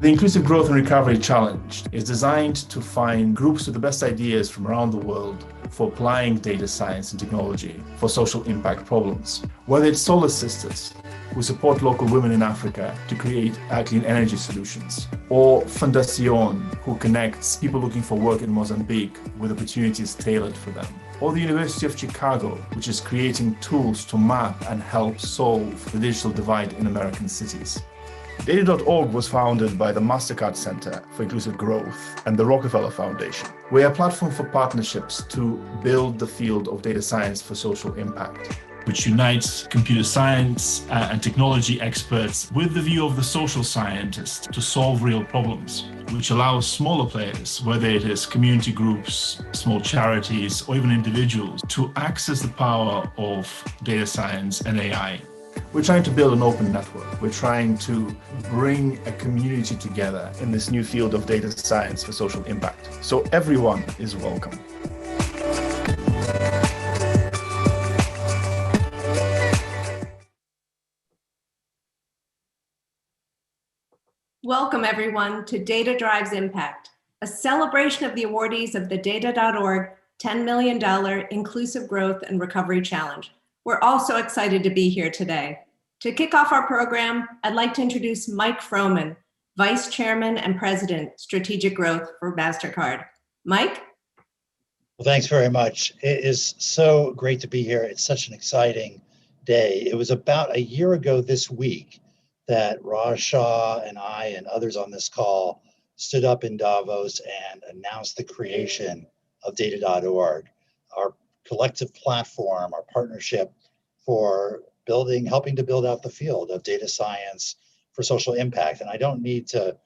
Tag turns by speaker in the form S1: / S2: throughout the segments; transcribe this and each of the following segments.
S1: The Inclusive Growth and Recovery Challenge is designed to find groups with the best ideas from around the world for applying data science and technology for social impact problems. Whether it's Solar Sisters, who support local women in Africa to create clean energy solutions, or Fundación, who connects people looking for work in Mozambique with opportunities tailored for them, or the University of Chicago, which is creating tools to map and help solve the digital divide in American cities. Data.org was founded by the Mastercard Center for Inclusive Growth and the Rockefeller Foundation. We are a platform for partnerships to build the field of data science for social impact, which unites computer science and technology experts with the view of the social scientist to solve real problems, which allows smaller players, whether it is community groups, small charities, or even individuals, to access the power of data science and AI. We're trying to build an open network. We're trying to bring a community together in this new field of data science for social impact. So everyone is welcome.
S2: Welcome everyone to Data Drives Impact, a celebration of the awardees of the Data.org $10 million Inclusive Growth and Recovery Challenge. We're also excited to be here today. To kick off our program, I'd like to introduce Mike Froman, Vice Chairman and President, Strategic Growth for Mastercard. Mike?
S3: Well, thanks very much. It is so great to be here. It's such an exciting day. It was about a year ago this week that Raj Shah and I and others on this call stood up in Davos and announced the creation of Data.org, our collective platform, our partnership for helping to build out the field of data science for social impact. And I don't need to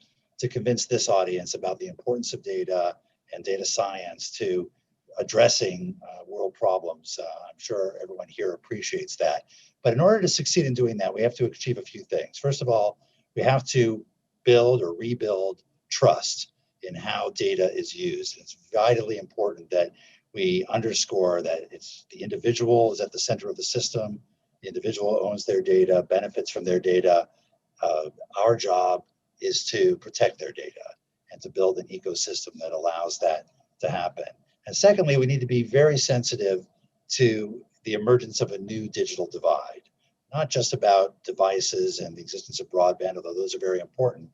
S3: convince this audience about the importance of data and data science to addressing world problems. I'm sure everyone here appreciates that. But in order to succeed in doing that, we have to achieve a few things. First of all, we have to build or rebuild trust in how data is used. It's vitally important that we underscore that it's the individual is at the center of the system. The individual owns their data, benefits from their data. Our job is to protect their data and to build an ecosystem that allows that to happen. And secondly, we need to be very sensitive to the emergence of a new digital divide, not just about devices and the existence of broadband, although those are very important,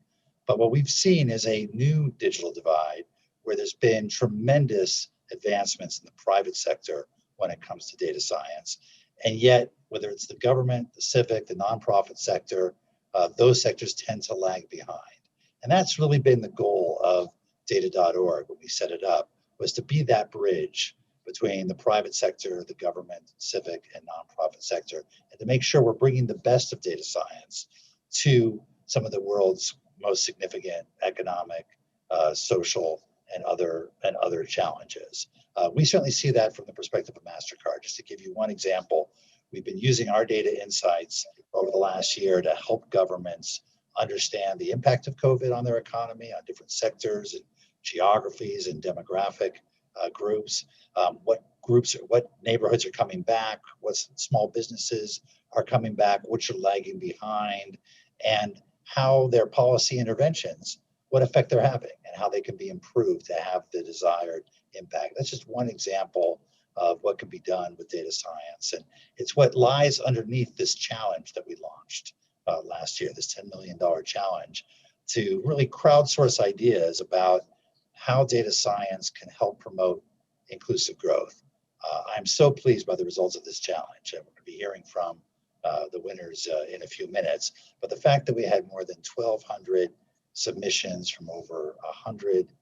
S3: but what we've seen is a new digital divide where there's been tremendous advancements in the private sector when it comes to data science. And yet, whether it's the government, the civic, the nonprofit sector, those sectors tend to lag behind. And that's really been the goal of Data.org when we set it up, was to be that bridge between the private sector, the government, civic, and nonprofit sector, and to make sure we're bringing the best of data science to some of the world's most significant economic, social, and other challenges. We certainly see that from the perspective of Mastercard. Just to give you one example, we've been using our data insights over the last year to help governments understand the impact of COVID on their economy, on different sectors and geographies and demographic groups, what neighborhoods are coming back, what small businesses are coming back, which are lagging behind, and how their policy interventions, what effect they're having and how they can be improved to have the desired impact. That's just one example of what can be done with data science. And it's what lies underneath this challenge that we launched last year, this $10 million challenge, to really crowdsource ideas about how data science can help promote inclusive growth. I'm so pleased by the results of this challenge, and we're going to be hearing from the winners in a few minutes. But the fact that we had more than 1,200 submissions from over 100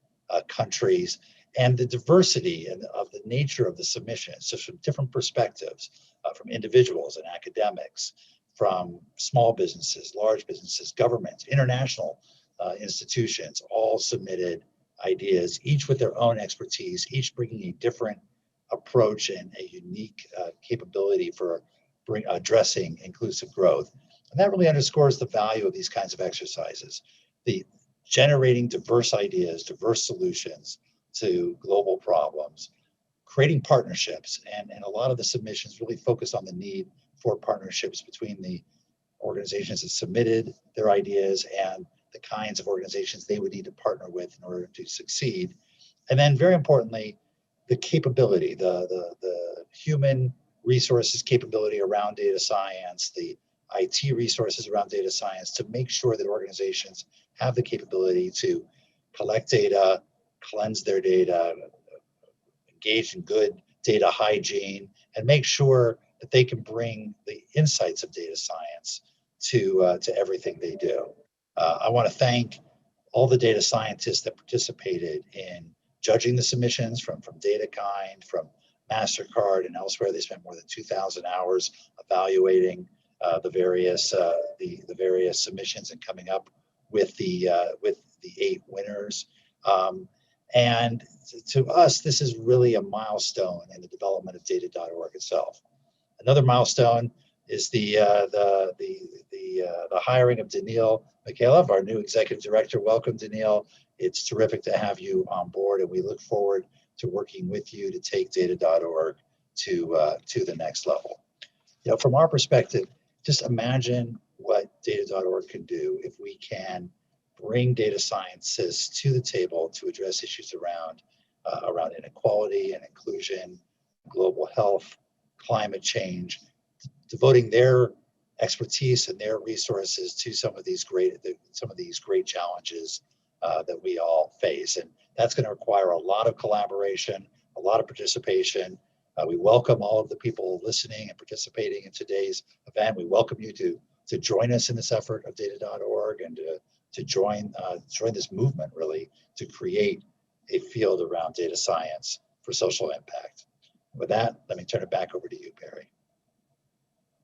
S3: countries, and the diversity of the nature of the submissions, just from different perspectives, from individuals and academics, from small businesses, large businesses, governments, international institutions, all submitted ideas, each with their own expertise, each bringing a different approach and a unique capability for addressing inclusive growth. And that really underscores the value of these kinds of exercises, the generating diverse ideas, diverse solutions to global problems, creating partnerships. And a lot of the submissions really focus on the need for partnerships between the organizations that submitted their ideas and the kinds of organizations they would need to partner with in order to succeed. And then very importantly, the capability, the human resources capability around data science, the IT resources around data science to make sure that organizations have the capability to collect data, cleanse their data, engage in good data hygiene, and make sure that they can bring the insights of data science to everything they do. I want to thank all the data scientists that participated in judging the submissions from DataKind, from Mastercard, and elsewhere. They spent more than 2,000 hours evaluating the various submissions and coming up with the 8 winners. And to us, this is really a milestone in the development of data.org itself. Another milestone is the hiring of Daniil Mikhailov, our new executive director. Welcome, Daniil. It's terrific to have you on board, and we look forward to working with you to take data.org to the next level. You know, from our perspective, just imagine what data.org can do if we can bring data scientists to the table to address issues around inequality and inclusion, global health, climate change, devoting their expertise and their resources to some of these great challenges that we all face. And that's going to require a lot of collaboration, a lot of participation. We welcome all of the people listening and participating in today's event. We welcome you to join us in this effort of data.org and to join this movement, really, to create a field around data science for social impact. With that, let me turn it back over to you, Perry.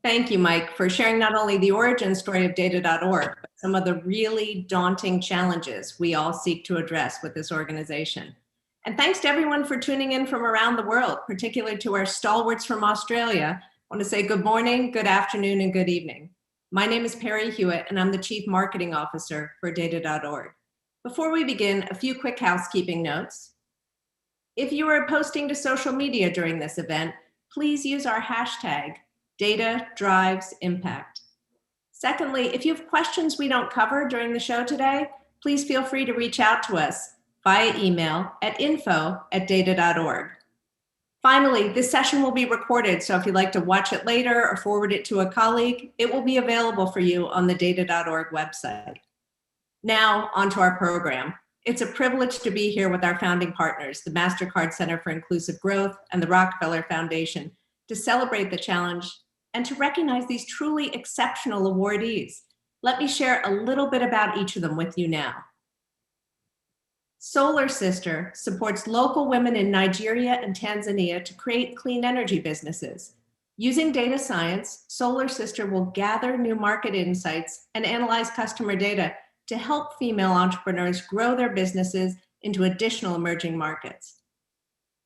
S2: Thank you, Mike, for sharing not only the origin story of data.org, but some of the really daunting challenges we all seek to address with this organization. And thanks to everyone for tuning in from around the world, particularly to our stalwarts from Australia. I want to say good morning, good afternoon, and good evening. My name is Perry Hewitt, and I'm the Chief Marketing Officer for data.org. Before we begin, a few quick housekeeping notes. If you are posting to social media during this event, please use our hashtag, #DataDrivesImpact. Secondly, if you have questions we don't cover during the show today, please feel free to reach out to us via email at info@data.org. Finally, this session will be recorded, so if you'd like to watch it later or forward it to a colleague, it will be available for you on the data.org website. Now, onto our program. It's a privilege to be here with our founding partners, the Mastercard Center for Inclusive Growth and the Rockefeller Foundation, to celebrate the challenge and to recognize these truly exceptional awardees. Let me share a little bit about each of them with you now. Solar Sister supports local women in Nigeria and Tanzania to create clean energy businesses. Using data science, Solar Sister will gather new market insights and analyze customer data to help female entrepreneurs grow their businesses into additional emerging markets.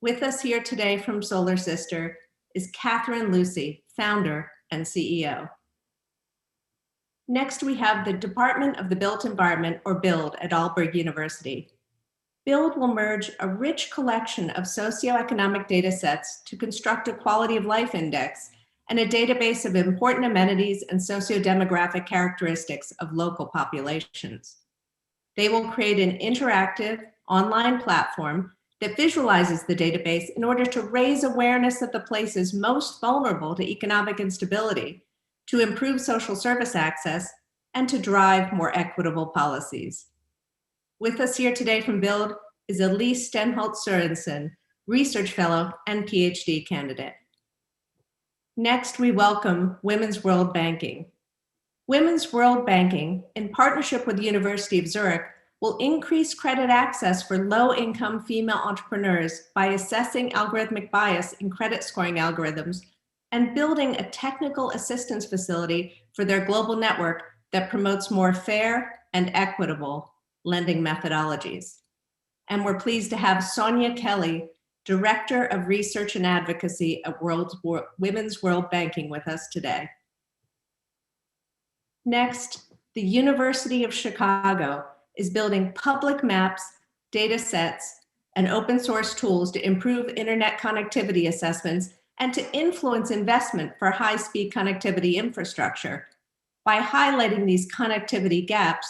S2: With us here today from Solar Sister is Catherine Lucy, founder and CEO. Next, we have the Department of the Built Environment, or BUILD, at Aalborg University. BUILD will merge a rich collection of socioeconomic data sets to construct a quality of life index and a database of important amenities and socio-demographic characteristics of local populations. They will create an interactive online platform that visualizes the database in order to raise awareness of the places most vulnerable to economic instability, to improve social service access, and to drive more equitable policies. With us here today from BUILD is Elise Stenholt Sørensen, Research Fellow and PhD candidate. Next, we welcome Women's World Banking. Women's World Banking, in partnership with the University of Zurich, will increase credit access for low-income female entrepreneurs by assessing algorithmic bias in credit scoring algorithms and building a technical assistance facility for their global network that promotes more fair and equitable lending methodologies. And we're pleased to have Sonia Kelly, Director of Research and Advocacy at Women's World Banking, with us today. Next, the University of Chicago is building public maps, data sets, and open source tools to improve internet connectivity assessments and to influence investment for high-speed connectivity infrastructure. By highlighting these connectivity gaps,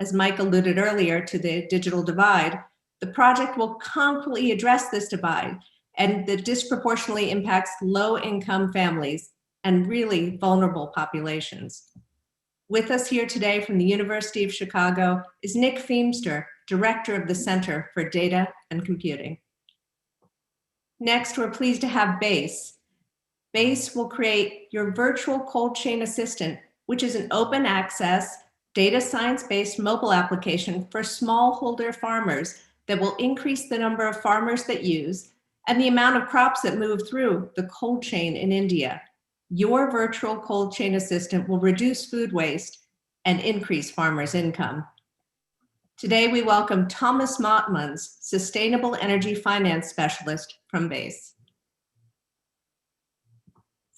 S2: As Mike alluded earlier to the digital divide, the project will concretely address this divide and that disproportionately impacts low-income families and really vulnerable populations. With us here today from the University of Chicago is Nick Feemster, Director of the Center for Data and Computing. Next, we're pleased to have BASE. BASE will create your virtual cold chain assistant, which is an open access, data science-based mobile application for smallholder farmers that will increase the number of farmers that use and the amount of crops that move through the cold chain in India. Your virtual cold chain assistant will reduce food waste and increase farmers' income. Today, we welcome Thomas Mottmans, Sustainable Energy Finance Specialist from BASE.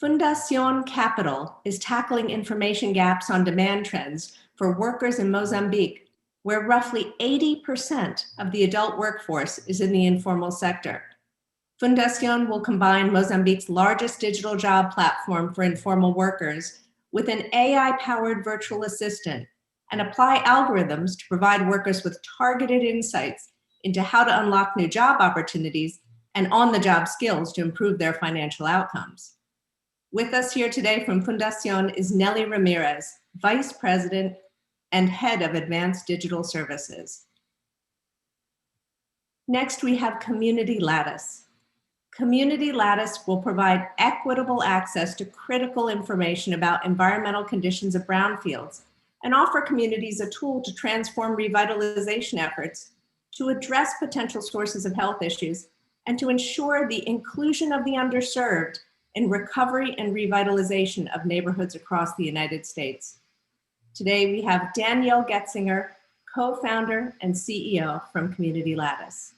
S2: Fundación Capital is tackling information gaps on demand trends for workers in Mozambique, where roughly 80% of the adult workforce is in the informal sector. Fundación will combine Mozambique's largest digital job platform for informal workers with an AI-powered virtual assistant and apply algorithms to provide workers with targeted insights into how to unlock new job opportunities and on-the-job skills to improve their financial outcomes. With us here today from Fundación is Nelly Ramirez, Vice President and Head of Advanced Digital Services. Next, we have Community Lattice. Community Lattice will provide equitable access to critical information about environmental conditions of brownfields and offer communities a tool to transform revitalization efforts, to address potential sources of health issues, and to ensure the inclusion of the underserved in recovery and revitalization of neighborhoods across the United States. Today, we have Danielle Getzinger, co-founder and CEO from Community Lattice.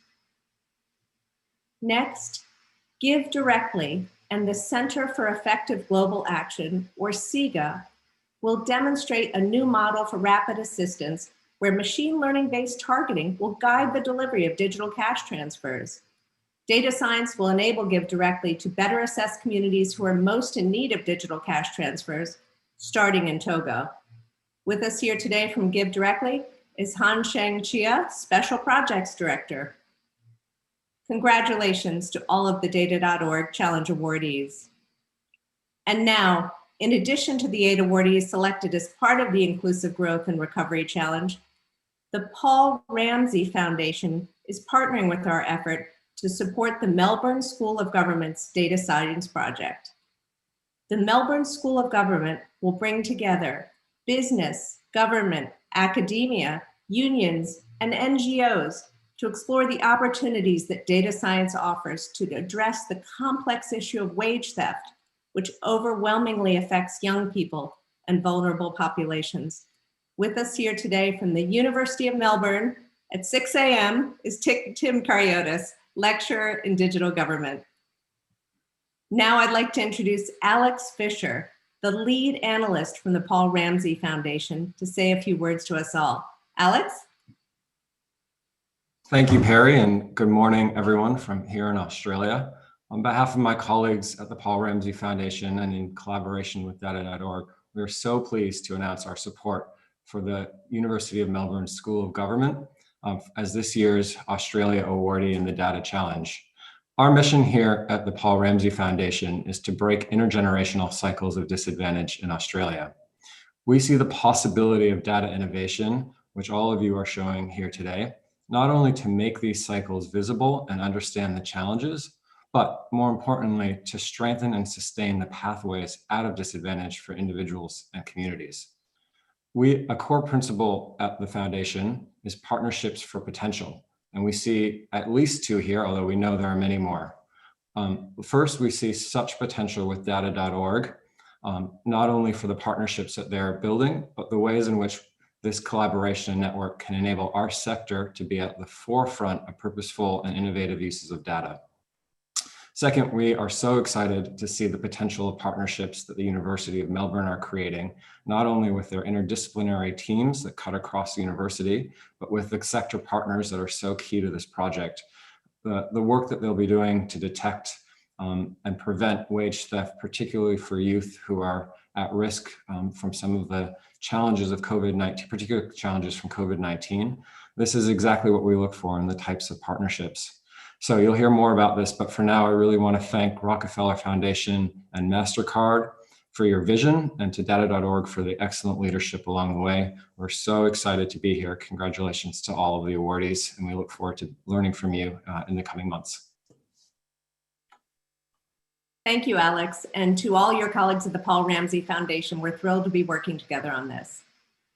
S2: Next, Give Directly and the Center for Effective Global Action, or CEGA, will demonstrate a new model for rapid assistance where machine learning-based targeting will guide the delivery of digital cash transfers. Data science will enable Give Directly to better assess communities who are most in need of digital cash transfers, starting in Togo. With us here today from Give Directly is Han Sheng Chia, Special Projects Director. Congratulations to all of the Data.org Challenge awardees. And now, in addition to the 8 awardees selected as part of the Inclusive Growth and Recovery Challenge, the Paul Ramsey Foundation is partnering with our effort to support the Melbourne School of Government's Data Science Project. The Melbourne School of Government will bring together business, government, academia, unions, and NGOs to explore the opportunities that data science offers to address the complex issue of wage theft, which overwhelmingly affects young people and vulnerable populations. With us here today from the University of Melbourne at 6 a.m. is Tim Karyotis, lecturer in digital government. Now I'd like to introduce Alex Fisher, the lead analyst from the Paul Ramsey Foundation, to say a few words to us all. Alex?
S4: Thank you, Perry, and good morning, everyone from here in Australia. On behalf of my colleagues at the Paul Ramsey Foundation and in collaboration with Data.org, we are so pleased to announce our support for the University of Melbourne School of Government as this year's Australia awardee in the Data Challenge. Our mission here at the Paul Ramsey Foundation is to break intergenerational cycles of disadvantage in Australia. We see the possibility of data innovation, which all of you are showing here today, not only to make these cycles visible and understand the challenges, but more importantly, to strengthen and sustain the pathways out of disadvantage for individuals and communities. A core principle at the foundation is partnerships for potential. And we see at least 2 here, although we know there are many more. First, we see such potential with Data.org, not only for the partnerships that they're building, but the ways in which this collaboration and network can enable our sector to be at the forefront of purposeful and innovative uses of data. Second, we are so excited to see the potential of partnerships that the University of Melbourne are creating, not only with their interdisciplinary teams that cut across the university, but with the sector partners that are so key to this project. The work that they'll be doing to detect and prevent wage theft, particularly for youth who are at risk from some of the challenges of COVID-19, particular challenges from COVID-19. This is exactly what we look for in the types of partnerships. So you'll hear more about this, but for now, I really want to thank Rockefeller Foundation and Mastercard for your vision, and to data.org for the excellent leadership along the way. We're so excited to be here. Congratulations to all of the awardees, and we look forward to learning from you in the coming months.
S2: Thank you, Alex. And to all your colleagues at the Paul Ramsey Foundation, we're thrilled to be working together on this.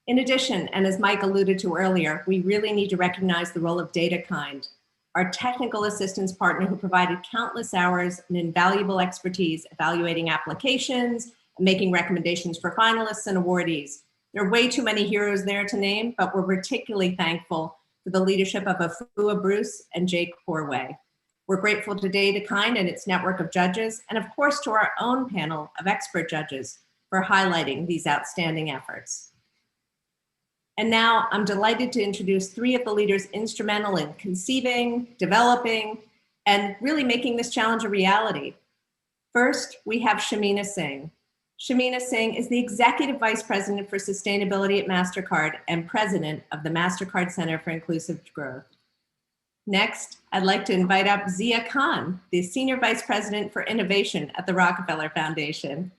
S2: In addition, and as Mike alluded to earlier, we really need to recognize the role of DataKind, our technical assistance partner who provided countless hours and invaluable expertise evaluating applications, making recommendations for finalists and awardees. There are way too many heroes there to name, but we're particularly thankful for the leadership of Afua Bruce and Jake Corway. We're grateful to DataKind and its network of judges, and of course to our own panel of expert judges for highlighting these outstanding efforts. And now I'm delighted to introduce three of the leaders instrumental in conceiving, developing, and really making this challenge a reality. First, we have Shamina Singh. Shamina Singh is the Executive Vice President for Sustainability at Mastercard and President of the Mastercard Center for Inclusive Growth. Next, I'd like to invite up Zia Khan, the Senior Vice President for Innovation at the Rockefeller Foundation.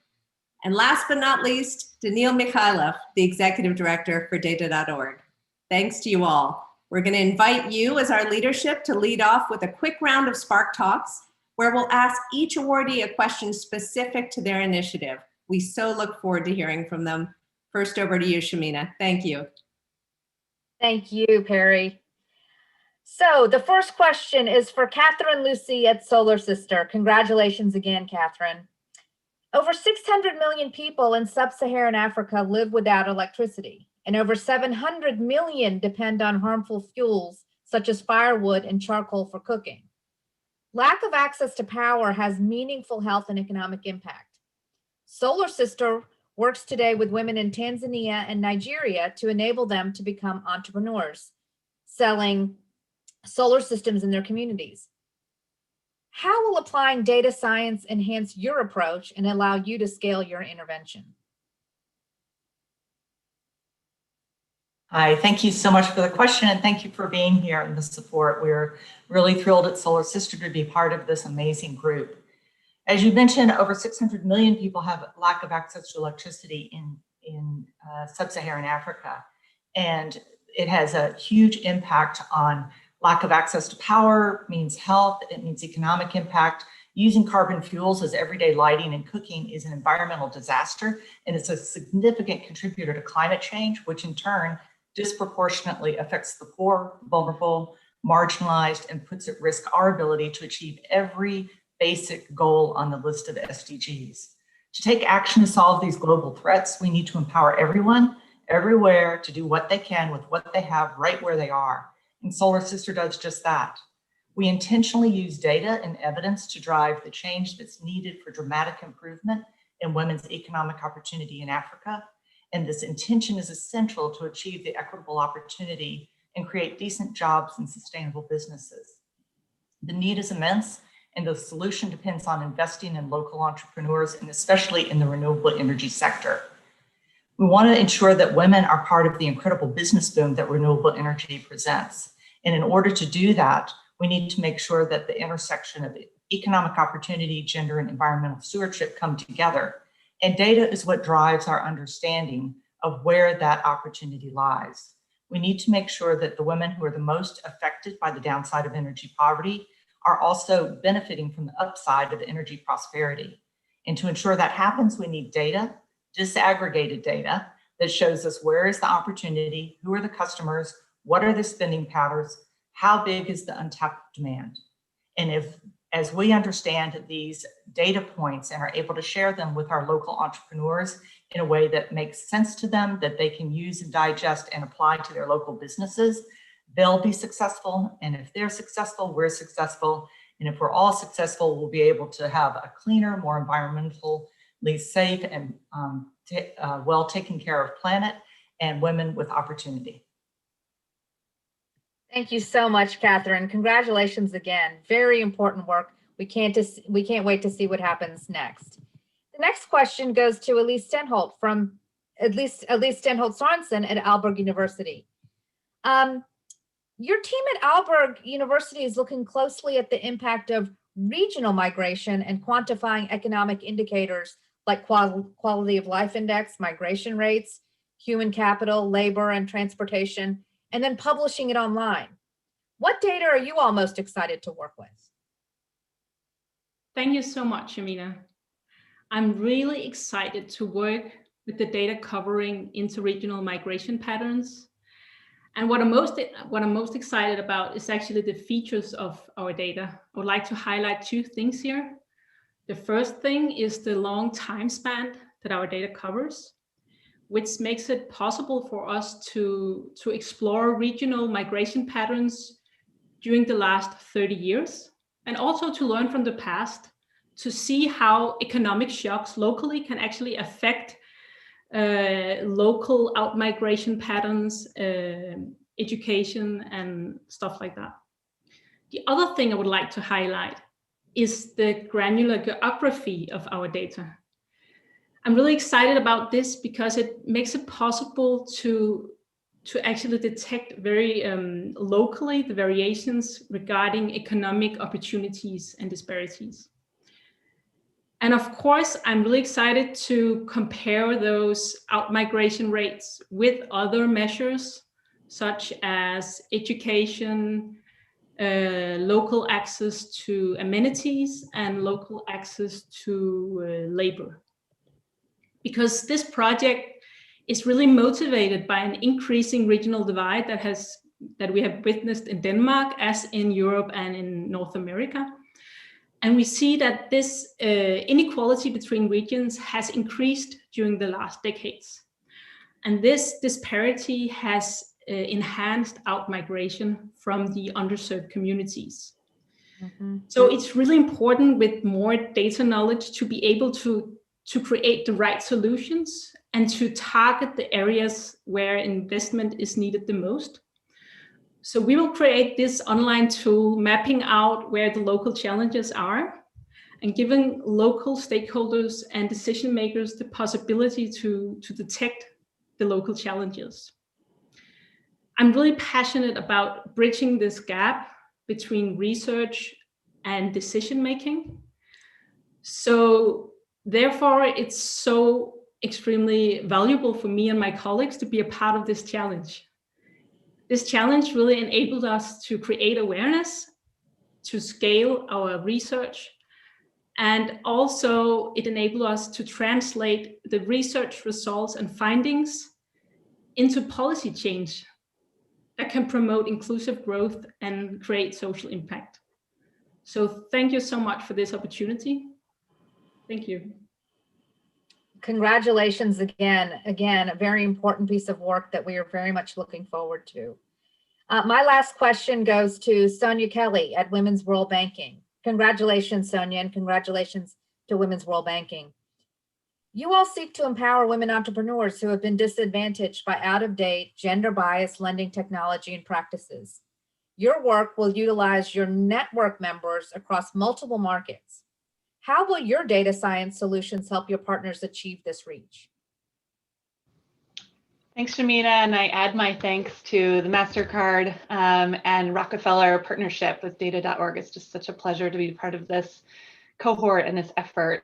S2: And last but not least, Daniil Mikhailov, the Executive Director for Data.org. Thanks to you all. We're going to invite you as our leadership to lead off with a quick round of Spark Talks, where we'll ask each awardee a question specific to their initiative. We so look forward to hearing from them. First, over to you, Shamina. Thank you.
S5: Thank you, Perry. So the first question is for Catherine Lucy at Solar Sister. Congratulations again, Catherine. Over 600 million people in sub-Saharan Africa live without electricity, and over 700 million depend on harmful fuels such as firewood and charcoal for cooking. Lack of access to power has meaningful health and economic impact. Solar Sister works today with women in Tanzania and Nigeria to enable them to become entrepreneurs, selling solar systems in their communities. How will applying data science enhance your approach and allow you to scale your intervention?
S6: Hi, thank you so much for the question, and thank you for being here and the support. We're really thrilled at Solar Sister to be part of this amazing group. As you mentioned, over 600 million people have lack of access to electricity in sub-Saharan Africa, and it has a huge impact on lack of access to power, means health, it means economic impact. Using carbon fuels as everyday lighting and cooking is an environmental disaster, and it's a significant contributor to climate change, which in turn disproportionately affects the poor, vulnerable, marginalized, and puts at risk our ability to achieve every basic goal on the list of SDGs. To take action to solve these global threats, we need to empower everyone, everywhere, to do what they can with what they have right where they are. And Solar Sister does just that. We intentionally use data and evidence to drive the change that's needed for dramatic improvement in women's economic opportunity in Africa. And this intention is essential to achieve the equitable opportunity and create decent jobs and sustainable businesses. The need is immense, and the solution depends on investing in local entrepreneurs, and especially in the renewable energy sector. We want to ensure that women are part of the incredible business boom that renewable energy presents. And in order to do that, we need to make sure that the intersection of economic opportunity, gender, and environmental stewardship come together. And data is what drives our understanding of where that opportunity lies. We need to make sure that the women who are the most affected by the downside of energy poverty are also benefiting from the upside of energy prosperity. And to ensure that happens, we need data, disaggregated data, that shows us where is the opportunity, who are the customers, what are the spending patterns, how big is the untapped demand. And as we understand these data points and are able to share them with our local entrepreneurs in a way that makes sense to them, that they can use and digest and apply to their local businesses, they'll be successful. And if they're successful, we're successful. And if we're all successful, we'll be able to have a cleaner, more environmentally safe and well taken care of planet and women with opportunity.
S5: Thank you so much, Catherine. Congratulations again. Very important work. We can't wait to see what happens next. The next question goes to Elise Stenholt from Elise Stenholt Sorensen at Aalborg University. Your team at Aalborg University is looking closely at the impact of regional migration and quantifying economic indicators like quality of life index, migration rates, human capital, labor, and transportation, and then publishing it online. What data are you all most excited to work with?
S7: Thank you so much, Amina. I'm really excited to work with the data covering interregional migration patterns. And what I'm most excited about is actually the features of our data. I would like to highlight two things here. The first thing is the long time span that our data covers, which makes it possible for us to explore regional migration patterns during the last 30 years, and also to learn from the past, to see how economic shocks locally can actually affect local out-migration patterns, education, and stuff like that. The other thing I would like to highlight is the granular geography of our data. I'm really excited about this because it makes it possible to actually detect very locally the variations regarding economic opportunities and disparities. And of course, I'm really excited to compare those out-migration rates with other measures, such as education, local access to amenities, and local access to labor. Because this project is really motivated by an increasing regional divide that we have witnessed in Denmark, as in Europe and in North America. And we see that this inequality between regions has increased during the last decades. And this disparity has enhanced out-migration from the underserved communities. Mm-hmm. So it's really important with more data knowledge to be able to create the right solutions and to target the areas where investment is needed the most. So we will create this online tool mapping out where the local challenges are and giving local stakeholders and decision makers the possibility to detect the local challenges. I'm really passionate about bridging this gap between research and decision making. So therefore, it's so extremely valuable for me and my colleagues to be a part of this challenge. This challenge really enabled us to create awareness, to scale our research, and also it enabled us to translate the research results and findings into policy change that can promote inclusive growth and create social impact. So thank you so much for this opportunity. Thank you.
S5: Congratulations again, a very important piece of work that we are very much looking forward to. My last question goes to Sonia Kelly at Women's World Banking. Congratulations, Sonia, and congratulations to Women's World Banking. You all seek to empower women entrepreneurs who have been disadvantaged by out-of-date, gender-biased lending technology and practices. Your work will utilize your network members across multiple markets. How will your data science solutions help your partners achieve this reach?
S8: Thanks, Shamina, and I add my thanks to the Mastercard and Rockefeller partnership with data.org. It's just such a pleasure to be part of this cohort and this effort.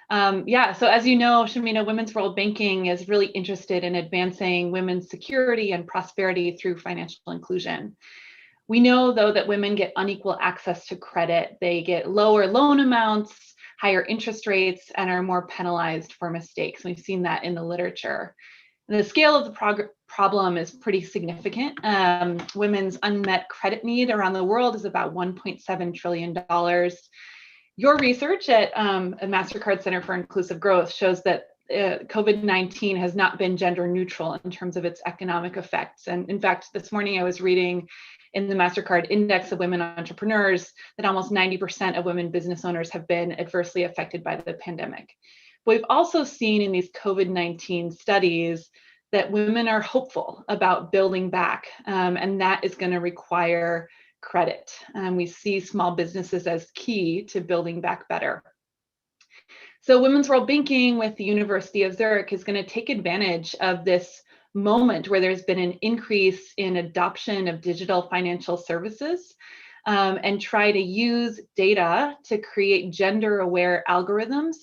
S8: So as you know, Shamina, Women's World Banking is really interested in advancing women's security and prosperity through financial inclusion. We know, though, that women get unequal access to credit. They get lower loan amounts, higher interest rates, and are more penalized for mistakes. We've seen that in the literature. And the scale of the problem is pretty significant. Women's unmet credit need around the world is about $1.7 trillion. Your research at Mastercard Center for Inclusive Growth shows that COVID-19 has not been gender neutral in terms of its economic effects. And in fact, this morning I was reading in the Mastercard Index of Women Entrepreneurs that almost 90% of women business owners have been adversely affected by the pandemic. But we've also seen in these COVID-19 studies that women are hopeful about building back, and that is going to require credit. We see small businesses as key to building back better. So Women's World Banking with the University of Zurich is going to take advantage of this moment where there's been an increase in adoption of digital financial services and try to use data to create gender-aware algorithms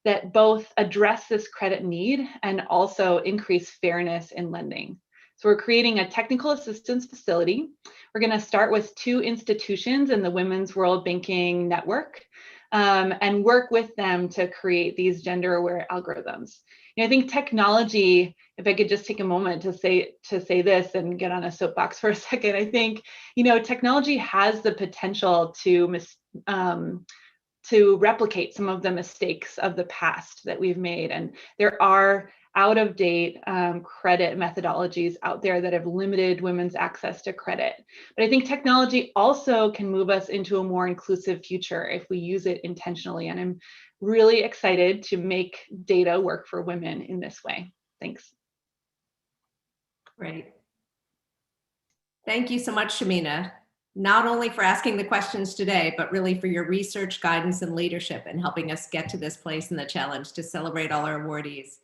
S8: that both address this credit need and also increase fairness in lending. So we're creating a technical assistance facility. We're going to start with 2 institutions in the Women's World Banking Network and work with them to create these gender-aware algorithms. I think technology, if I could just take a moment to say this and get on a soapbox for a second, I think technology has the potential to replicate some of the mistakes of the past that we've made, and there are out-of-date credit methodologies out there that have limited women's access to credit. But I think technology also can move us into a more inclusive future if we use it intentionally. And I'm really excited to make data work for women in this way. Thanks.
S2: Great. Thank you so much, Shamina, not only for asking the questions today, but really for your research, guidance, and leadership in helping us get to this place in the challenge to celebrate all our awardees.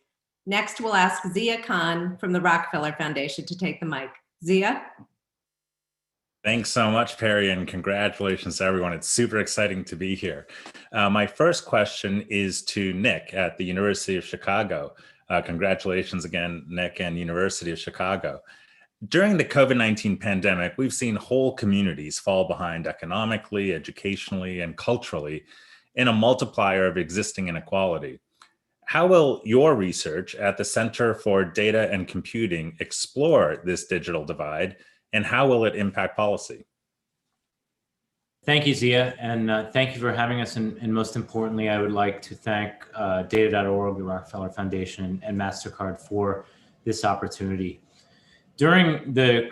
S2: Next, we'll ask Zia Khan from the Rockefeller Foundation to take the mic. Zia?
S9: Thanks so much, Perry, and congratulations to everyone. It's super exciting to be here. My first question is to Nick at the University of Chicago. Congratulations again, Nick and University of Chicago. During the COVID-19 pandemic, we've seen whole communities fall behind economically, educationally, and culturally in a multiplier of existing inequality. How will your research at the Center for Data and Computing explore this digital divide, and how will it impact policy?
S10: Thank you, Zia, and thank you for having us. And most importantly, I would like to thank Data.org, the Rockefeller Foundation, and Mastercard for this opportunity. During the,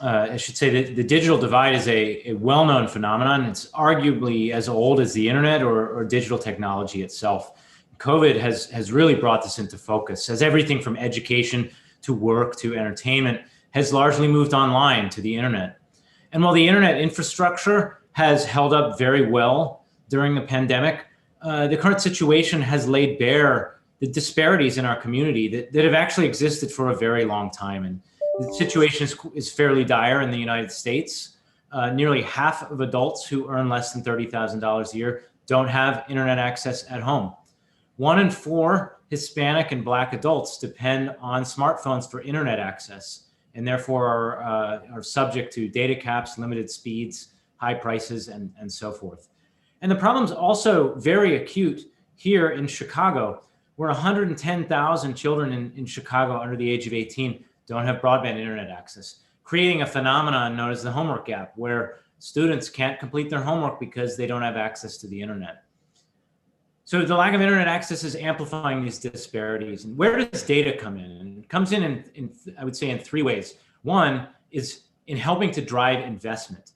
S10: I should say that the digital divide is a well-known phenomenon. It's arguably as old as the internet or digital technology itself. COVID has really brought this into focus, as everything from education to work to entertainment has largely moved online to the internet. And while the internet infrastructure has held up very well during the pandemic, the current situation has laid bare the disparities in our community that have actually existed for a very long time. And the situation is fairly dire in the United States. Nearly half of adults who earn less than $30,000 a year don't have internet access at home. 1 in 4 Hispanic and Black adults depend on smartphones for internet access, and therefore are subject to data caps, limited speeds, high prices, and so forth. And the problem's also very acute here in Chicago, where 110,000 children in Chicago under the age of 18 don't have broadband internet access, creating a phenomenon known as the homework gap, where students can't complete their homework because they don't have access to the internet. So the lack of internet access is amplifying these disparities. And where does data come in? And it comes in I would say, in 3 ways. One is in helping to drive investment.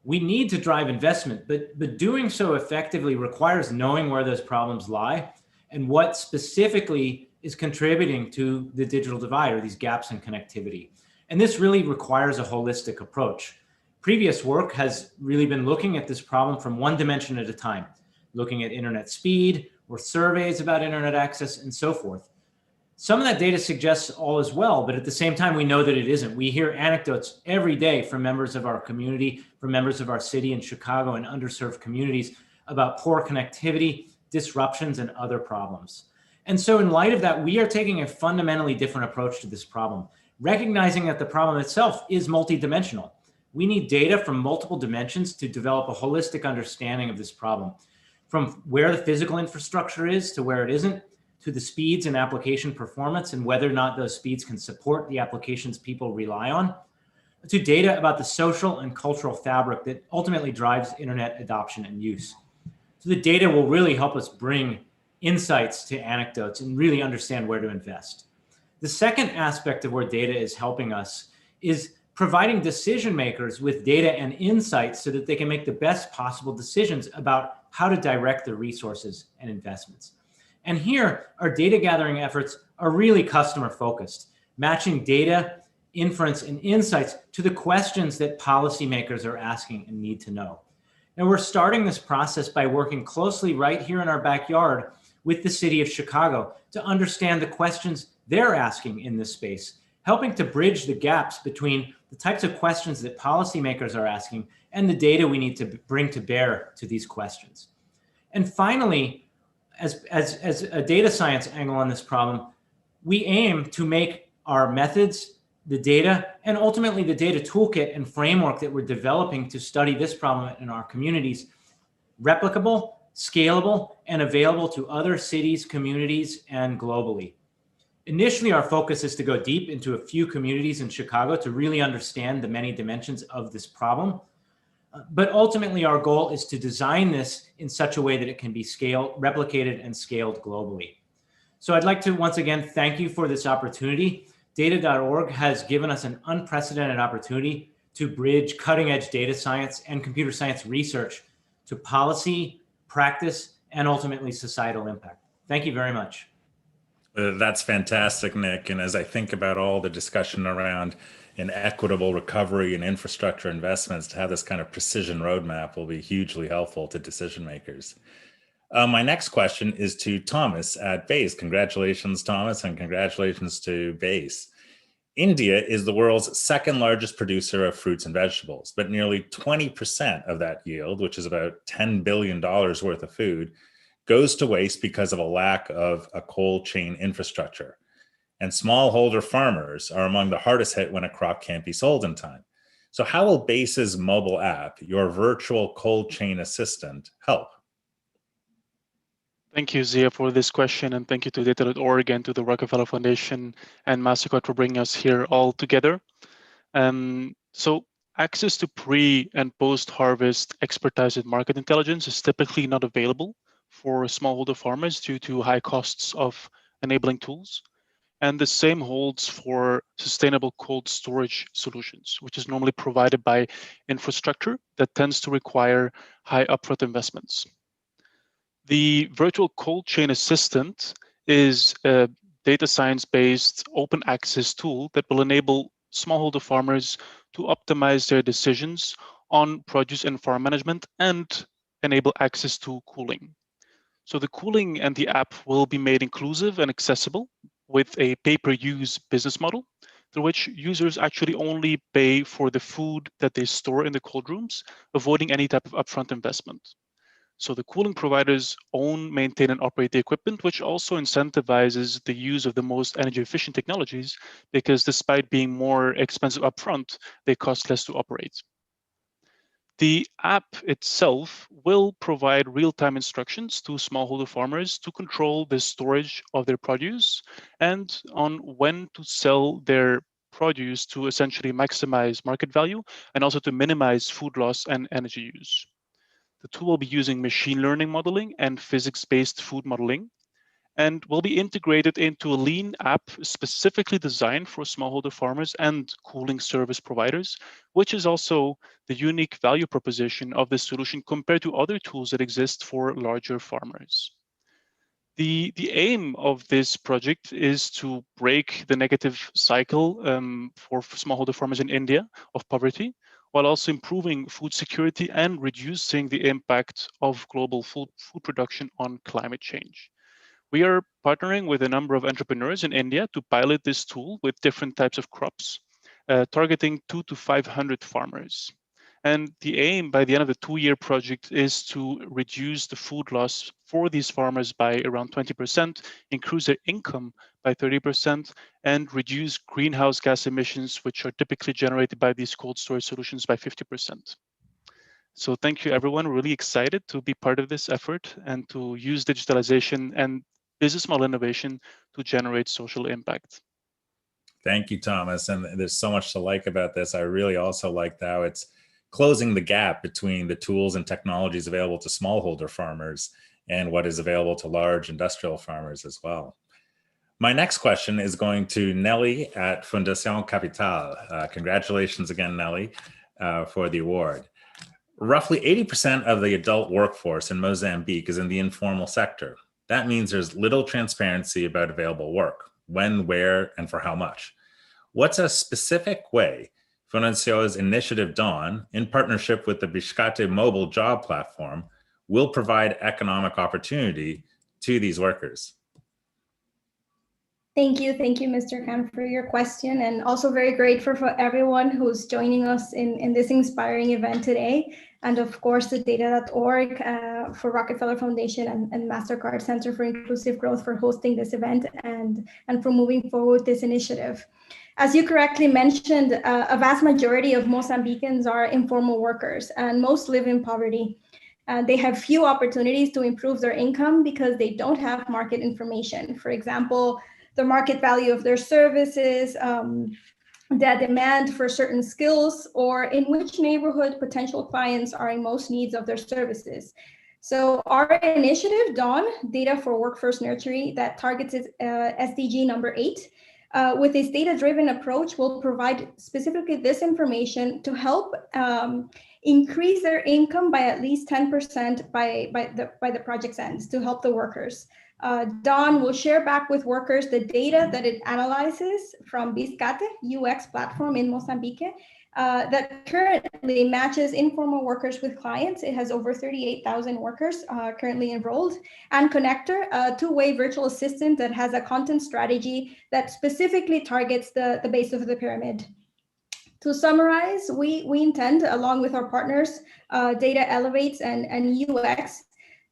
S10: We need to drive investment, but doing so effectively requires knowing where those problems lie and what specifically is contributing to the digital divide or these gaps in connectivity. And this really requires a holistic approach. Previous work has really been looking at this problem from one dimension at a time, looking at internet speed or surveys about internet access and so forth. Some of that data suggests all is well, but at the same time, we know that it isn't. We hear anecdotes every day from members of our community, from members of our city in Chicago and underserved communities about poor connectivity, disruptions, and other problems. And so in light of that, we are taking a fundamentally different approach to this problem, recognizing that the problem itself is multidimensional. We need data from multiple dimensions to develop a holistic understanding of this problem, from where the physical infrastructure is to where it isn't, to the speeds and application performance and whether or not those speeds can support the applications people rely on, to data about the social and cultural fabric that ultimately drives internet adoption and use. So the data will really help us bring insights to anecdotes and really understand where to invest. The second aspect of where data is helping us is providing decision makers with data and insights so that they can make the best possible decisions about how to direct their resources and investments. And here, our data gathering efforts are really customer focused, matching data, inference, and insights to the questions that policymakers are asking and need to know. And we're starting this process by working closely right here in our backyard with the city of Chicago to understand the questions they're asking in this space, helping to bridge the gaps between the types of questions that policymakers are asking and the data we need to bring to bear to these questions. And finally, as a data science angle on this problem, we aim to make our methods, the data, and ultimately the data toolkit and framework that we're developing to study this problem in our communities replicable, scalable, and available to other cities, communities, and globally. Initially, our focus is to go deep into a few communities in Chicago to really understand the many dimensions of this problem. But ultimately, our goal is to design this in such a way that it can be replicated and scaled globally. So I'd like to once again thank you for this opportunity. Data.org has given us an unprecedented opportunity to bridge cutting-edge data science and computer science research to policy, practice, and ultimately societal impact. Thank you very much.
S9: That's fantastic, Nick. And as I think about all the discussion around an equitable recovery and infrastructure investments, to have this kind of precision roadmap will be hugely helpful to decision makers. My next question is to Thomas at Base. Congratulations, Thomas, and congratulations to Base. India is the world's second largest producer of fruits and vegetables, but nearly 20% of that yield, which is about $10 billion worth of food, goes to waste because of a lack of a cold chain infrastructure. And smallholder farmers are among the hardest hit when a crop can't be sold in time. So how will Base's mobile app, your virtual cold chain assistant, help?
S11: Thank you, Zia, for this question, and thank you to Data.org and to the Rockefeller Foundation and Mastercard for bringing us here all together. So access to pre- and post-harvest expertise market intelligence is typically not available for smallholder farmers due to high costs of enabling tools. And the same holds for sustainable cold storage solutions, which is normally provided by infrastructure that tends to require high upfront investments. The virtual cold chain assistant is a data science-based open access tool that will enable smallholder farmers to optimize their decisions on produce and farm management and enable access to cooling. So the cooling and the app will be made inclusive and accessible with a pay-per-use business model through which users actually only pay for the food that they store in the cold rooms, avoiding any type of upfront investment. So the cooling providers own, maintain, and operate the equipment, which also incentivizes the use of the most energy efficient technologies because despite being more expensive upfront, they cost less to operate. The app itself will provide real-time instructions to smallholder farmers to control the storage of their produce and on when to sell their produce to essentially maximize market value and also to minimize food loss and energy use. The tool will be using machine learning modeling and physics-based food modeling and will be integrated into a lean app specifically designed for smallholder farmers and cooling service providers, which is also the unique value proposition of this solution compared to other tools that exist for larger farmers. The aim of this project is to break the negative cycle for smallholder farmers in India of poverty, while also improving food security and reducing the impact of global food production on climate change. We are partnering with a number of entrepreneurs in India to pilot this tool with different types of crops, targeting 200 to 500 farmers. And the aim by the end of the 2-year project is to reduce the food loss for these farmers by around 20%, increase their income by 30%, and reduce greenhouse gas emissions, which are typically generated by these cold storage solutions, by 50%. So thank you, everyone. We're really excited to be part of this effort and to use digitalization and business model innovation to generate social impact.
S9: Thank you, Thomas. And there's so much to like about this. I really also like how it's closing the gap between the tools and technologies available to smallholder farmers and what is available to large industrial farmers as well. My next question is going to Nelly at Fundación Capital. Congratulations again, Nelly, for the award. Roughly 80% of the adult workforce in Mozambique is in the informal sector. That means there's little transparency about available work, when, where, and for how much. What's a specific way Fundación's initiative Dawn, in partnership with the Biscate mobile job platform, will provide economic opportunity to these workers?
S12: Thank you, Mr. Khan, for your question, and also very grateful for everyone who's joining us in this inspiring event today. And of course, the data.org for Rockefeller Foundation and Mastercard Center for Inclusive Growth for hosting this event and for moving forward this initiative. As you correctly mentioned, a vast majority of Mozambicans are informal workers, and most live in poverty. They have few opportunities to improve their income because they don't have market information. For example, the market value of their services, the demand for certain skills, or in which neighborhood potential clients are in most needs of their services. So our initiative, DAWN, Data for Workforce Nurturing, that targets SDG number 8, with this data-driven approach, will provide specifically this information to help increase their income by at least 10% by the project's end to help the workers. Dawn will share back with workers the data that it analyzes from Biscate UX platform in Mozambique that currently matches informal workers with clients. It has over 38,000 workers currently enrolled, and Connector, a two-way virtual assistant that has a content strategy that specifically targets the base of the pyramid. To summarize, we intend, along with our partners, Data Elevates and UX,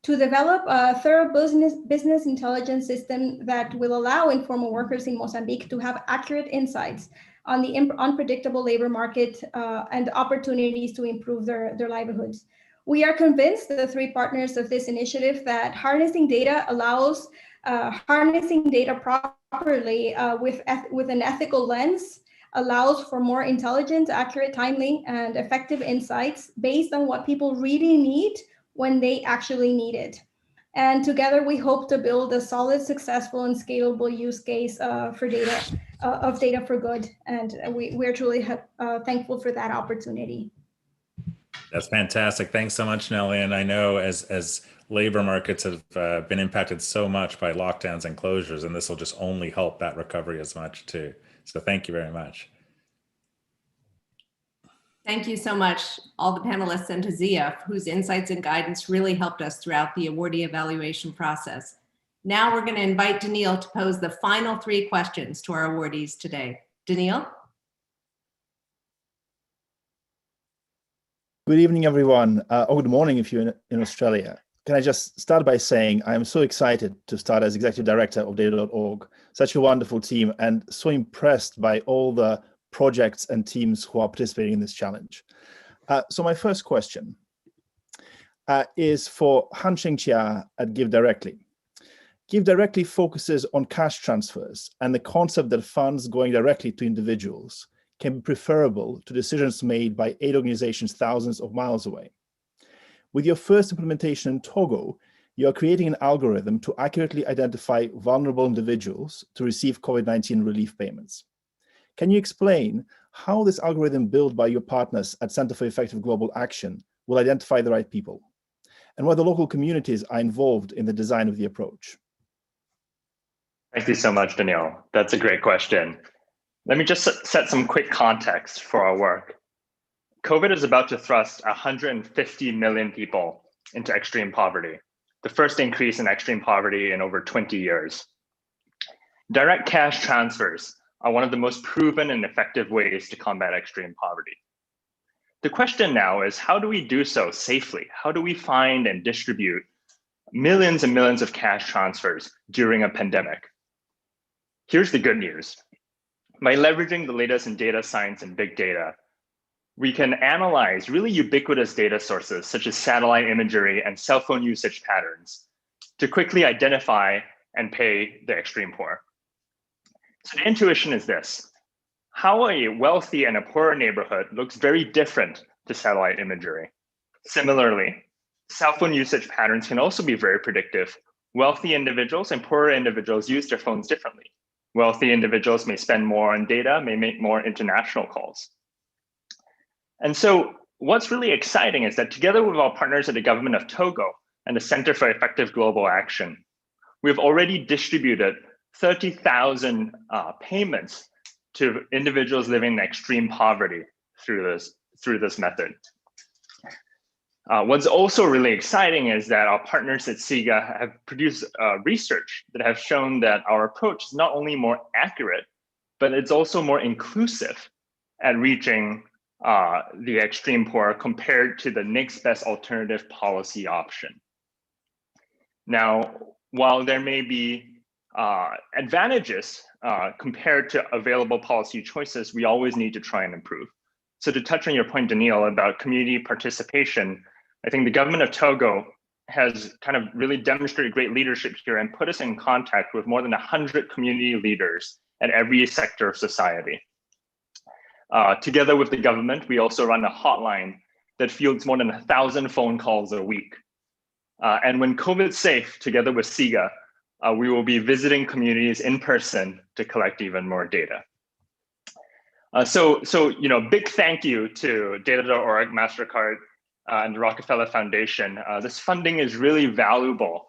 S12: to develop a thorough business intelligence system that will allow informal workers in Mozambique to have accurate insights on the unpredictable labor market and opportunities to improve their livelihoods. We are convinced, the three partners of this initiative, that harnessing data allows harnessing data properly with an ethical lens allows for more intelligent, accurate, timely, and effective insights based on what people really need when they actually need it. And together we hope to build a solid, successful, and scalable use case for data, of data for good. And we're truly thankful for that opportunity.
S9: That's fantastic. Thanks so much, Nelly. And I know as labor markets have been impacted so much by lockdowns and closures, and this will just only help that recovery as much too. So thank you very much.
S2: Thank you so much, all the panelists, and to Zia, whose insights and guidance really helped us throughout the awardee evaluation process. Now we're going to invite Daniil to pose the final 3 questions to our awardees today. Daniil?
S1: Good evening, everyone. Or good morning if you're in Australia. Can I just start by saying I am so excited to start as Executive Director of Data.org. Such a wonderful team, and so impressed by all the projects and teams who are participating in this challenge. So my first question is for Han Chia at Give Directly. Give Directly focuses on cash transfers and the concept that funds going directly to individuals can be preferable to decisions made by aid organizations thousands of miles away. With your first implementation in Togo, you are creating an algorithm to accurately identify vulnerable individuals to receive COVID-19 relief payments. Can you explain how this algorithm built by your partners at Center for Effective Global Action will identify the right people, and whether local communities are involved in the design of the approach?
S13: Thank you so much, Daniil. That's a great question. Let me just set some quick context for our work. COVID is about to thrust 150 million people into extreme poverty, the first increase in extreme poverty in over 20 years. Direct cash transfers are one of the most proven and effective ways to combat extreme poverty. The question now is, how do we do so safely? How do we find and distribute millions and millions of cash transfers during a pandemic? Here's the good news. By leveraging the latest in data science and big data, we can analyze really ubiquitous data sources such as satellite imagery and cell phone usage patterns to quickly identify and pay the extreme poor. So the intuition is this: how a wealthy and a poorer neighborhood looks very different to satellite imagery. Similarly, cell phone usage patterns can also be very predictive. Wealthy individuals and poorer individuals use their phones differently. Wealthy individuals may spend more on data, may make more international calls. And so what's really exciting is that together with our partners at the government of Togo and the Center for Effective Global Action, we've already distributed 30,000 payments to individuals living in extreme poverty through this method. What's also really exciting is that our partners at SIGA have produced research that have shown that our approach is not only more accurate, but it's also more inclusive at reaching the extreme poor compared to the next best alternative policy option. Now, while there may be advantages compared to available policy choices, we always need to try and improve. So to touch on your point, Daniel, about community participation, I think the government of Togo has kind of really demonstrated great leadership here and put us in contact with more than 100 community leaders at every sector of society. Together with the government, we also run a hotline that fields more than 1,000 phone calls a week. And when COVID's safe, together with SIGA, we will be visiting communities in person to collect even more data. So big thank you to Data.org, Mastercard, and the Rockefeller Foundation. This funding is really valuable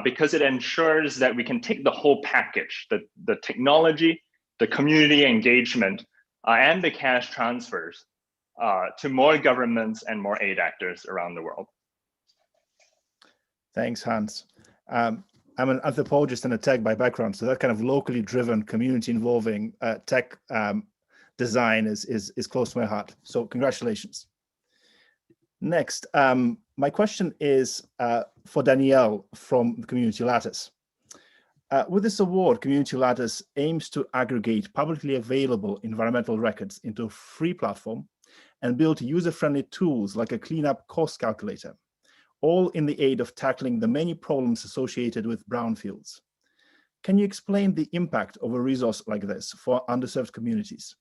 S13: because it ensures that we can take the whole package, the technology, the community engagement, and the cash transfers to more governments and more aid actors around the world.
S1: Thanks, Hans. I'm an anthropologist and a tech by background, so that kind of locally driven, community involving tech design is close to my heart. So congratulations. Next, my question is for Danielle from Community Lattice. With this award, Community Lattice aims to aggregate publicly available environmental records into a free platform and build user-friendly tools like a cleanup cost calculator, all in the aid of tackling the many problems associated with brownfields. Can you explain the impact of a resource like this for underserved communities?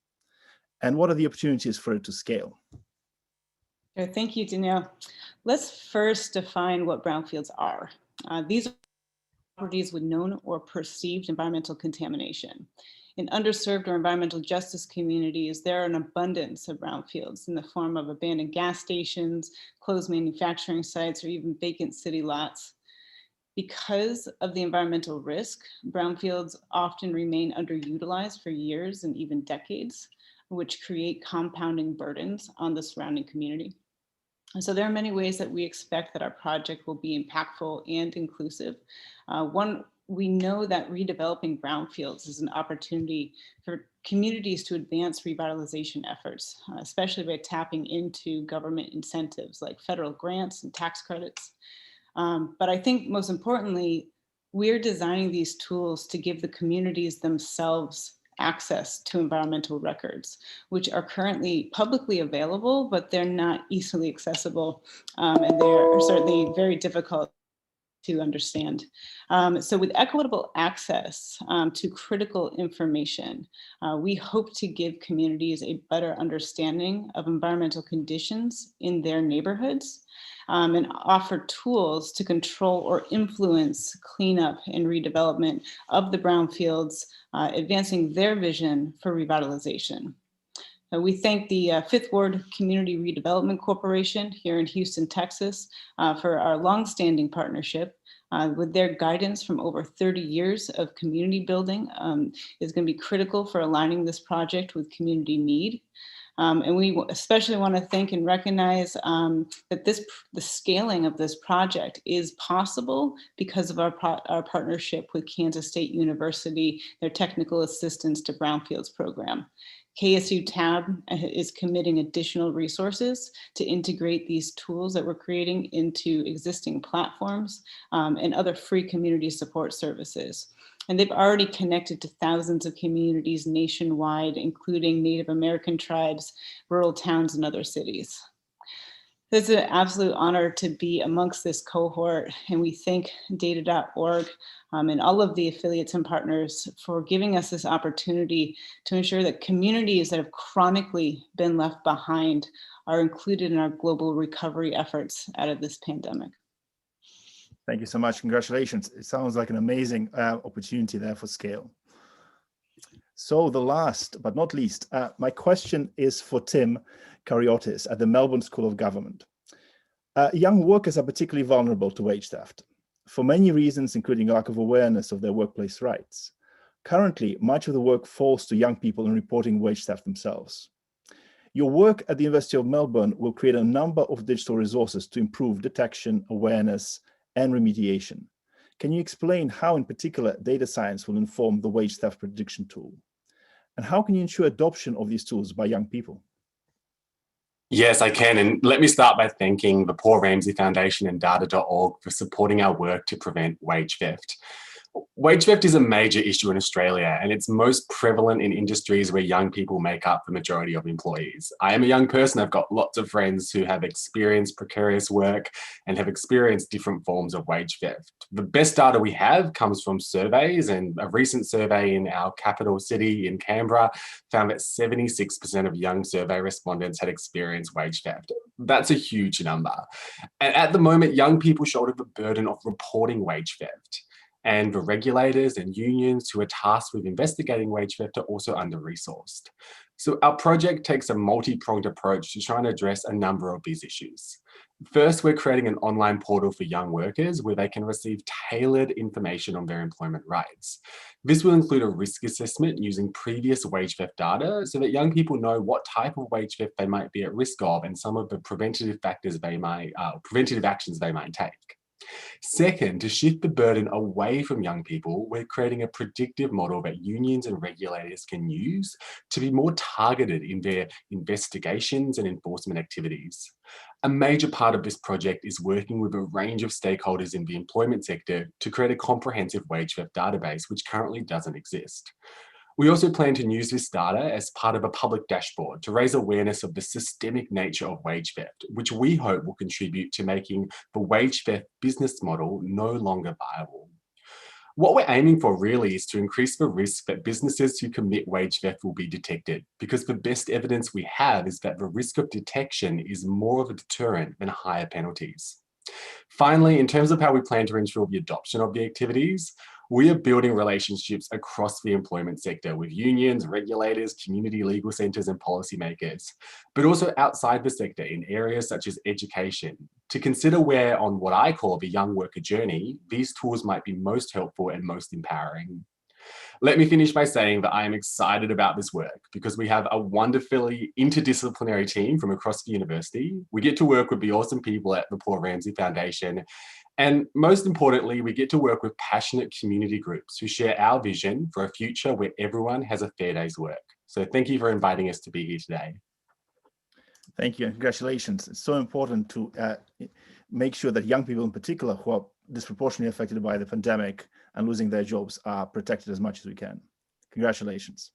S1: And what are the opportunities for it to scale?
S14: Thank you, Danielle. Let's first define what brownfields are. These are properties with known or perceived environmental contamination. In underserved or environmental justice communities, there are an abundance of brownfields in the form of abandoned gas stations, closed manufacturing sites, or even vacant city lots. Because of the environmental risk, brownfields often remain underutilized for years and even decades, which create compounding burdens on the surrounding community. And so there are many ways that we expect that our project will be impactful and inclusive. One, we know that redeveloping brownfields is an opportunity for communities to advance revitalization efforts, especially by tapping into government incentives like federal grants and tax credits. But I think most importantly, we're designing these tools to give the communities themselves access to environmental records, which are currently publicly available, but they're not easily accessible, and they're certainly very difficult to understand. So with equitable access to critical information, we hope to give communities a better understanding of environmental conditions in their neighborhoods, and offer tools to control or influence cleanup and redevelopment of the brownfields, advancing their vision for revitalization. We thank the Fifth Ward Community Redevelopment Corporation here in Houston, Texas, for our longstanding partnership. With their guidance from over 30 years of community building is going to be critical for aligning this project with community need. And we especially want to thank and recognize that the scaling of this project is possible because of our partnership with Kansas State University, their Technical Assistance to Brownfields program. KSU TAB is committing additional resources to integrate these tools that we're creating into existing platforms and other free community support services. And they've already connected to thousands of communities nationwide, including Native American tribes, rural towns, and other cities. It's an absolute honor to be amongst this cohort, and we thank Data.org and all of the affiliates and partners for giving us this opportunity to ensure that communities that have chronically been left behind are included in our global recovery efforts out of this pandemic.
S1: Thank you so much. Congratulations. It sounds like an amazing opportunity there for scale. So the last but not least, my question is for Tim Kariotis at the Melbourne School of Government. Young workers are particularly vulnerable to wage theft for many reasons, including lack of awareness of their workplace rights. Currently, much of the work falls to young people in reporting wage theft themselves. Your work at the University of Melbourne will create a number of digital resources to improve detection, awareness, and remediation. Can you explain how, in particular, data science will inform the wage theft prediction tool? And how can you ensure adoption of these tools by young people?
S15: Yes, I can. And let me start by thanking the Paul Ramsey Foundation and data.org for supporting our work to prevent wage theft. Wage theft is a major issue in Australia, and it's most prevalent in industries where young people make up the majority of employees. I am a young person. I've got lots of friends who have experienced precarious work and have experienced different forms of wage theft. The best data we have comes from surveys, and a recent survey in our capital city in Canberra found that 76% of young survey respondents had experienced wage theft. That's a huge number. And at the moment, young people shoulder the burden of reporting wage theft. And the regulators and unions who are tasked with investigating wage theft are also under-resourced. So our project takes a multi-pronged approach to try and address a number of these issues. First, we're creating an online portal for young workers where they can receive tailored information on their employment rights. This will include a risk assessment using previous wage theft data so that young people know what type of wage theft they might be at risk of and some of the preventative actions they might take. Second, to shift the burden away from young people, we're creating a predictive model that unions and regulators can use to be more targeted in their investigations and enforcement activities. A major part of this project is working with a range of stakeholders in the employment sector to create a comprehensive wage theft database, which currently doesn't exist. We also plan to use this data as part of a public dashboard to raise awareness of the systemic nature of wage theft, which we hope will contribute to making the wage theft business model no longer viable. What we're aiming for really is to increase the risk that businesses who commit wage theft will be detected, because the best evidence we have is that the risk of detection is more of a deterrent than higher penalties. Finally, in terms of how we plan to ensure the adoption of the activities, we are building relationships across the employment sector with unions, regulators, community legal centres and policymakers, but also outside the sector in areas such as education, to consider where on what I call the young worker journey, these tools might be most helpful and most empowering. Let me finish by saying that I am excited about this work because we have a wonderfully interdisciplinary team from across the university. We get to work with the awesome people at the Paul Ramsey Foundation. And most importantly, we get to work with passionate community groups who share our vision for a future where everyone has a fair day's work. So thank you for inviting us to be here today.
S1: Thank you and congratulations. It's so important to make sure that young people in particular who are disproportionately affected by the pandemic and losing their jobs are protected as much as we can. Congratulations.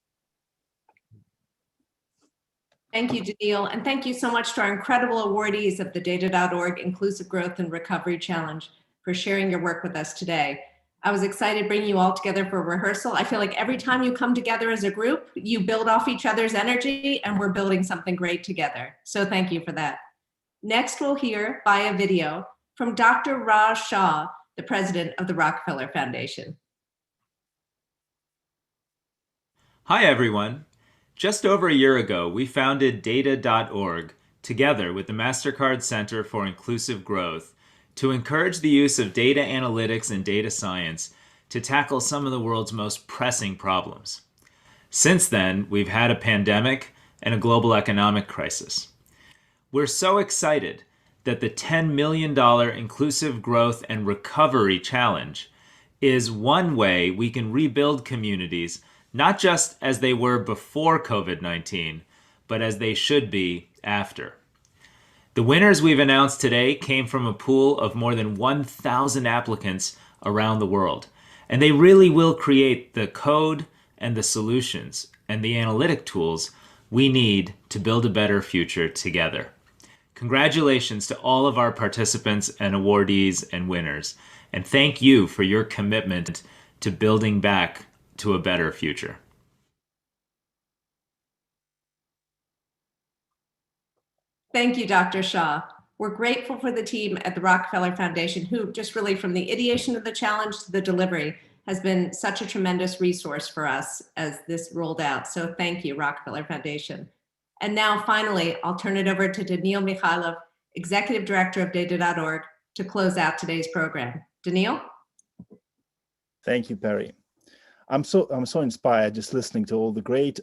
S2: Thank you, Daniil, and thank you so much to our incredible awardees of the Data.org Inclusive Growth and Recovery Challenge for sharing your work with us today. I was excited bringing you all together for rehearsal. I feel like every time you come together as a group, you build off each other's energy and we're building something great together. So thank you for that. Next, we'll hear via video from Dr. Raj Shah, the president of the Rockefeller Foundation.
S16: Hi, everyone. Just over a year ago, we founded Data.org together with the Mastercard Center for Inclusive Growth to encourage the use of data analytics and data science to tackle some of the world's most pressing problems. Since then, we've had a pandemic and a global economic crisis. We're so excited that the $10 million Inclusive Growth and Recovery Challenge is one way we can rebuild communities, not just as they were before COVID-19, but as they should be after. The winners we've announced today came from a pool of more than 1,000 applicants around the world, and they really will create the code and the solutions and the analytic tools we need to build a better future together. Congratulations to all of our participants and awardees and winners, and thank you for your commitment to building back to a better future.
S2: Thank you, Dr. Shah. We're grateful for the team at the Rockefeller Foundation who just really from the ideation of the challenge to the delivery has been such a tremendous resource for us as this rolled out. So thank you, Rockefeller Foundation. And now finally, I'll turn it over to Daniil Mikhailov, Executive Director of Data.org, to close out today's program. Daniil?
S1: Thank you, Perry. I'm so inspired just listening to all the great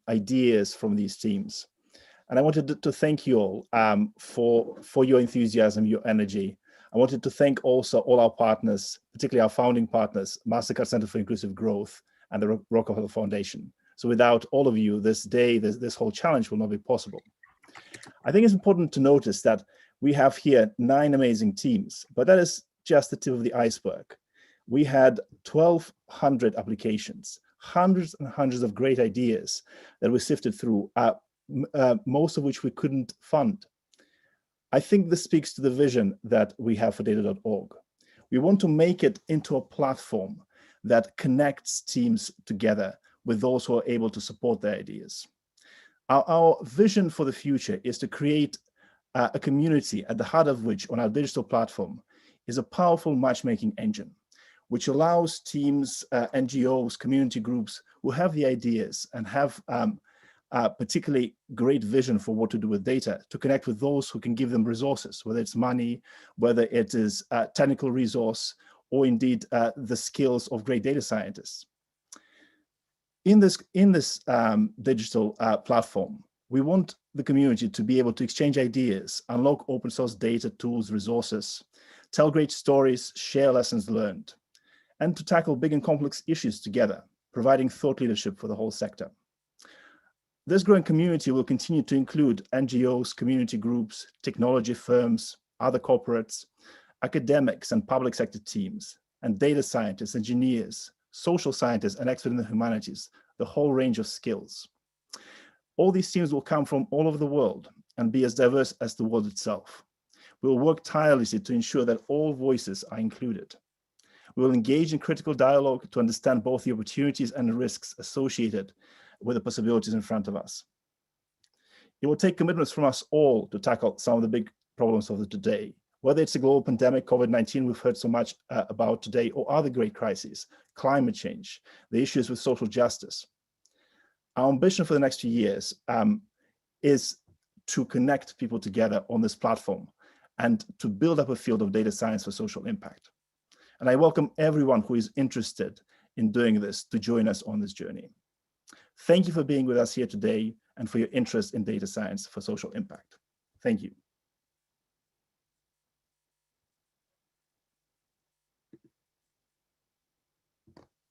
S1: ideas from these teams. And I wanted to thank you all for your enthusiasm, your energy. I wanted to thank also all our partners, particularly our founding partners, Mastercard Center for Inclusive Growth and the Rockefeller Foundation. So without all of you, this day, this whole challenge will not be possible. I think it's important to notice that we have here 9 amazing teams, but that is just the tip of the iceberg. We had 1,200 applications, hundreds and hundreds of great ideas that we sifted through, most of which we couldn't fund. I think this speaks to the vision that we have for data.org. We want to make it into a platform that connects teams together with those who are able to support their ideas. Our vision for the future is to create a community at the heart of which, on our digital platform, is a powerful matchmaking engine, which allows teams, NGOs, community groups who have the ideas and have particularly great vision for what to do with data to connect with those who can give them resources, whether it's money, whether it is a technical resource, or indeed the skills of great data scientists. In this digital platform, we want the community to be able to exchange ideas, unlock open source data, tools, resources, tell great stories, share lessons learned, and to tackle big and complex issues together, providing thought leadership for the whole sector. This growing community will continue to include NGOs, community groups, technology firms, other corporates, academics and public sector teams, and data scientists, engineers, social scientists, and experts in the humanities, the whole range of skills. All these teams will come from all over the world and be as diverse as the world itself. We will work tirelessly to ensure that all voices are included. We will engage in critical dialogue to understand both the opportunities and risks associated with the possibilities in front of us. It will take commitments from us all to tackle some of the big problems of today, whether it's a global pandemic, COVID-19 we've heard so much about today, or other great crises, climate change, the issues with social justice. Our ambition for the next few years is to connect people together on this platform and to build up a field of data science for social impact. And I welcome everyone who is interested in doing this to join us on this journey. Thank you for being with us here today and for your interest in data science for social impact. Thank you.